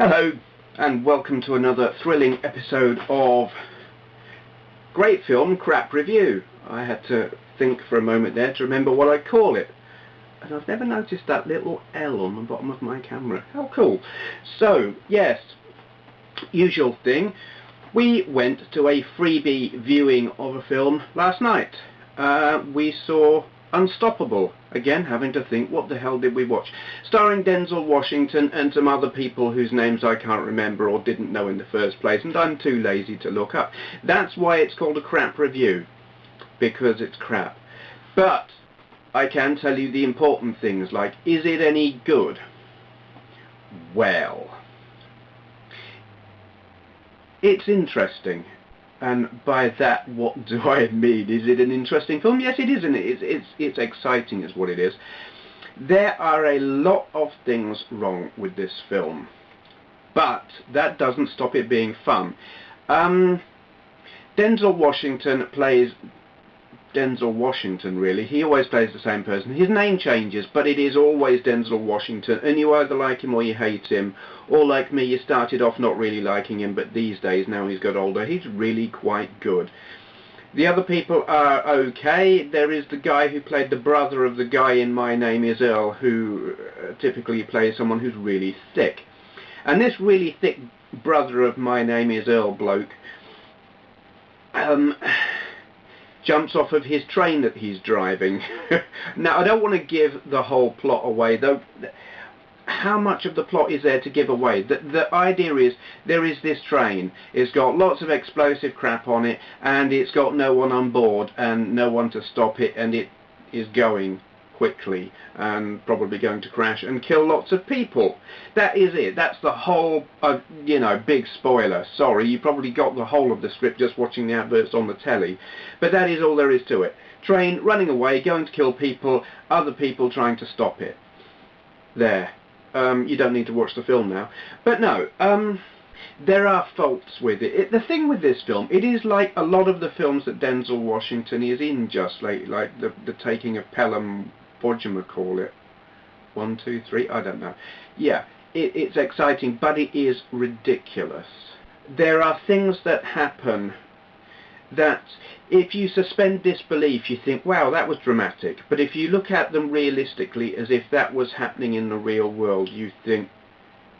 Hello and welcome to another thrilling episode of Great Film Crap Review. I had to think for a moment there to remember what I call it, and I've never noticed that little L on the bottom of my camera. How cool. So yes, usual thing, we went to a freebie viewing of a film last night. We saw Unstoppable, again having to think what the hell did we watch, starring Denzel Washington and some other people whose names I can't remember or didn't know in the first place, and I'm too lazy to look up. That's why it's called a crap review, because it's crap. But I can tell you the important things, like, is it any good? Well, it's interesting. And by that, what do I mean? Is it an interesting film? Yes, it is, and it's exciting is what it is. There are a lot of things wrong with this film, but that doesn't stop it being fun. Denzel Washington plays Denzel Washington, really. He always plays the same person. His name changes, but it is always Denzel Washington, and you either like him or you hate him, or like me, you started off not really liking him, but these days, now he's got older, he's really quite good. The other people are okay. There is the guy who played the brother of the guy in My Name is Earl, who typically plays someone who's really thick. And this really thick brother of My Name is Earl bloke jumps off of his train that he's driving. Now, I don't want to give the whole plot away, though. How much of the plot is there to give away? The idea is, there is this train, it's got lots of explosive crap on it, and it's got no one on board, and no one to stop it, and it is going quickly, and probably going to crash and kill lots of people. That is it. That's the whole, you know, big spoiler. Sorry, you probably got the whole of the script just watching the adverts on the telly. But that is all there is to it. Train running away, going to kill people, other people trying to stop it. There. You don't need to watch the film now. But no, there are faults with it. The thing with this film, it is like a lot of the films that Denzel Washington is in just lately, like the Taking of Pelham, what do you call it? 1, 2, 3, I don't know. Yeah, it's exciting, but it is ridiculous. There are things that happen that, if you suspend disbelief, you think, wow, that was dramatic. But if you look at them realistically, as if that was happening in the real world, you think,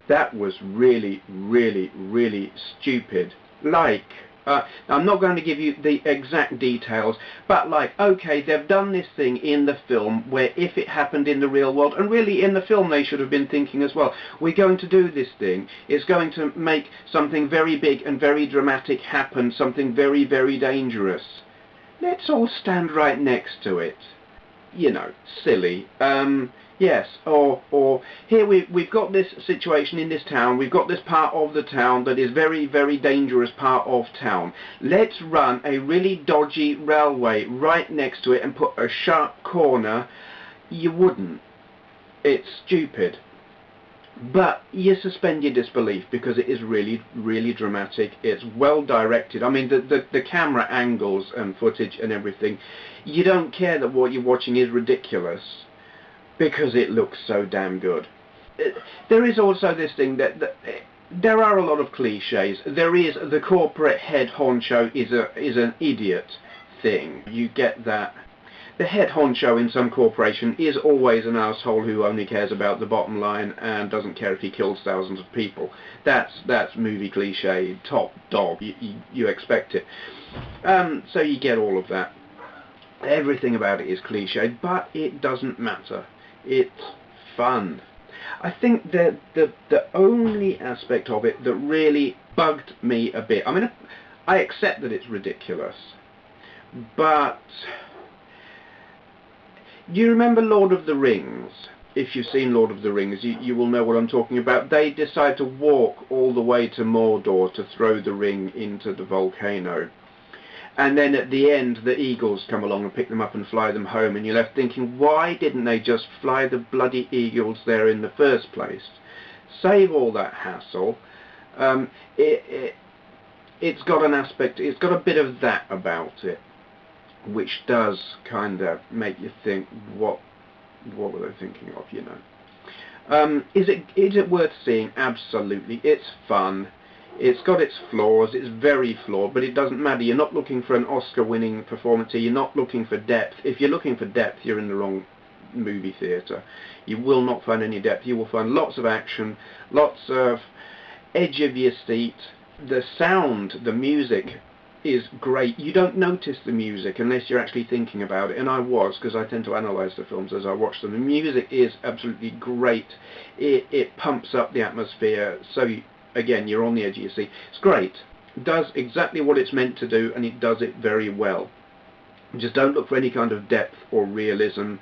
that was really, really, really stupid. Like, I'm not going to give you the exact details, but like, okay, they've done this thing in the film where if it happened in the real world, and really in the film they should have been thinking as well, we're going to do this thing, it's going to make something very big and very dramatic happen, something very, very dangerous. Let's all stand right next to it. You know, silly. Yes, or here we've got this situation in this town, we've got this part of the town that is very, very dangerous part of town. Let's run a really dodgy railway right next to it and put a sharp corner. You wouldn't. It's stupid. But you suspend your disbelief because it is really, really dramatic. It's well directed. I mean, the camera angles and footage and everything, you don't care that what you're watching is ridiculous, because it looks so damn good. There is also this thing that there are a lot of cliches. There is the corporate head honcho is an idiot thing. You get that. The head honcho in some corporation is always an asshole who only cares about the bottom line and doesn't care if he kills thousands of people. That's movie cliche, top dog. You expect it. So you get all of that. Everything about it is cliche, but it doesn't matter. It's fun. I think that the only aspect of it that really bugged me a bit, I mean, I accept that it's ridiculous, but do you remember Lord of the Rings? If you've seen Lord of the Rings, you will know what I'm talking about. They decide to walk all the way to Mordor to throw the ring into the volcano. And then at the end, the eagles come along and pick them up and fly them home, and you're left thinking, why didn't they just fly the bloody eagles there in the first place? Save all that hassle. It's got an aspect, it's got a bit of that about it, which does kind of make you think, what were they thinking of, you know? Is it worth seeing? Absolutely. It's fun. It's got its flaws. It's very flawed, but it doesn't matter. You're not looking for an Oscar-winning performance here. You're not looking for depth. If you're looking for depth, you're in the wrong movie theatre. You will not find any depth. You will find lots of action, lots of edge of your seat. The sound, the music is great. You don't notice the music unless you're actually thinking about it, and I was, because I tend to analyse the films as I watch them. The music is absolutely great. It pumps up the atmosphere, so again, you're on the edge of your seat. It's great. It does exactly what it's meant to do, and it does it very well. Just don't look for any kind of depth or realism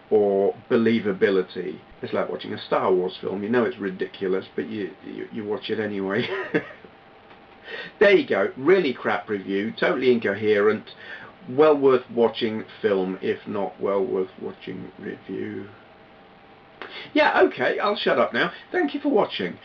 or believability. It's like watching a Star Wars film. You know it's ridiculous, but you watch it anyway. There you go. Really crap review. Totally incoherent. Well worth watching film, if not well worth watching review. Yeah, okay, I'll shut up now. Thank you for watching.